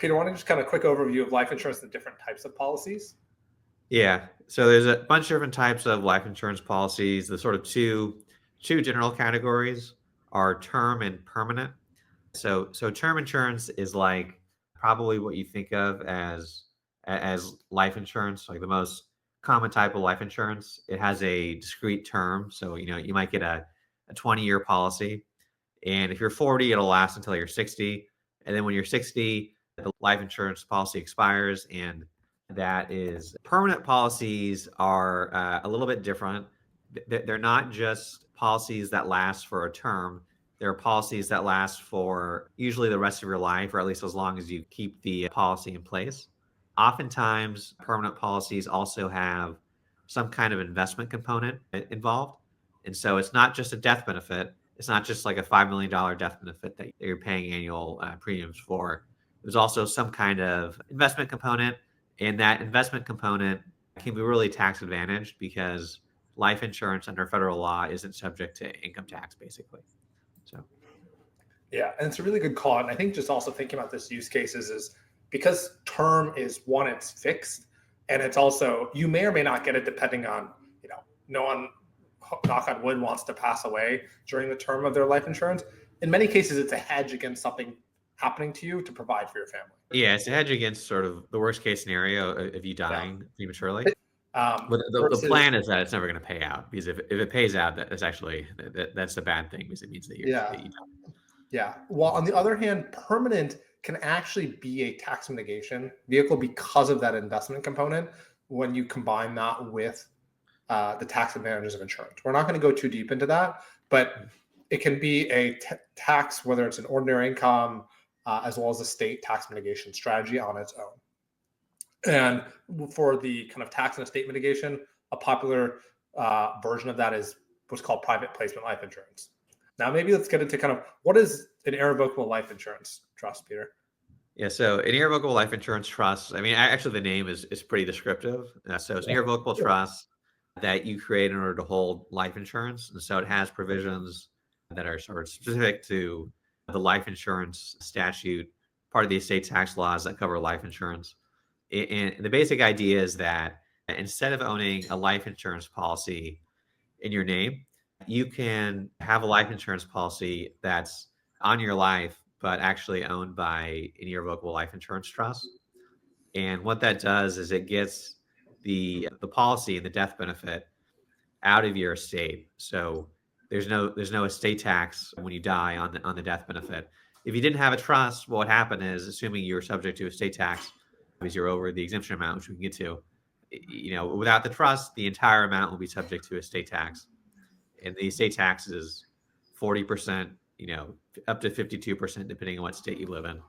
Peter, I want to just kind of quick overview of life insurance and different types of policies. Yeah. So there's a bunch of different types of life insurance policies. The sort of two general categories are term and permanent. So term insurance is like probably what you think of as life insurance, like the most common type of life insurance. It has a discrete term. So, you might get a 20-year policy. And if you're 40, it'll last until you're 60. And then when you're 60, the life insurance policy expires. And that is permanent policies are a little bit different. They're not just policies that last for a term. They're policies that last for usually the rest of your life, or at least as long as you keep the policy in place. Oftentimes, permanent policies also have some kind of investment component involved. And so it's not just a death benefit. It's not just like a $5 million death benefit that you're paying annual premiums for. There's also some kind of investment component, and that investment component can be really tax advantaged because life insurance under federal law isn't subject to income tax, basically. So, yeah, and it's a really good call. And I think just also thinking about this use cases is because term is one, it's fixed, and it's also you may or may not get it depending on no one, knock on wood, wants to pass away during the term of their life insurance. In many cases, it's a hedge against something happening to you to provide for your family. yeah, it's a hedge against sort of the worst case scenario of you dying prematurely. But the plan is that it's never going to pay out, because if it pays out, that's actually that's a bad thing, because it means that you die. Yeah. While on the other hand, permanent can actually be a tax mitigation vehicle because of that investment component when you combine that with the tax advantages of insurance. We're not going to go too deep into that, but it can be a tax, whether it's an ordinary income, as well as a state tax mitigation strategy on its own. And for the kind of tax and estate mitigation, a popular version of that is what's called private placement life insurance. Now, maybe let's get into kind of what is an irrevocable life insurance trust, Peter? Yeah, so an irrevocable life insurance trust, I mean, actually the name is pretty descriptive. So it's an irrevocable trust that you create in order to hold life insurance. And so it has provisions that are sort of specific to the life insurance statute, part of the estate tax laws that cover life insurance. And the basic idea is that instead of owning a life insurance policy in your name, you can have a life insurance policy that's on your life, but actually owned by an irrevocable life insurance trust. And what that does is it gets the policy and the death benefit out of your estate. So there's no estate tax when you die on the death benefit. If you didn't have a trust, what would happen is, assuming you're subject to estate tax because you're over the exemption amount, which we can get to, without the trust, the entire amount will be subject to estate tax. And the estate tax is 40%, up to 52%, depending on what state you live in.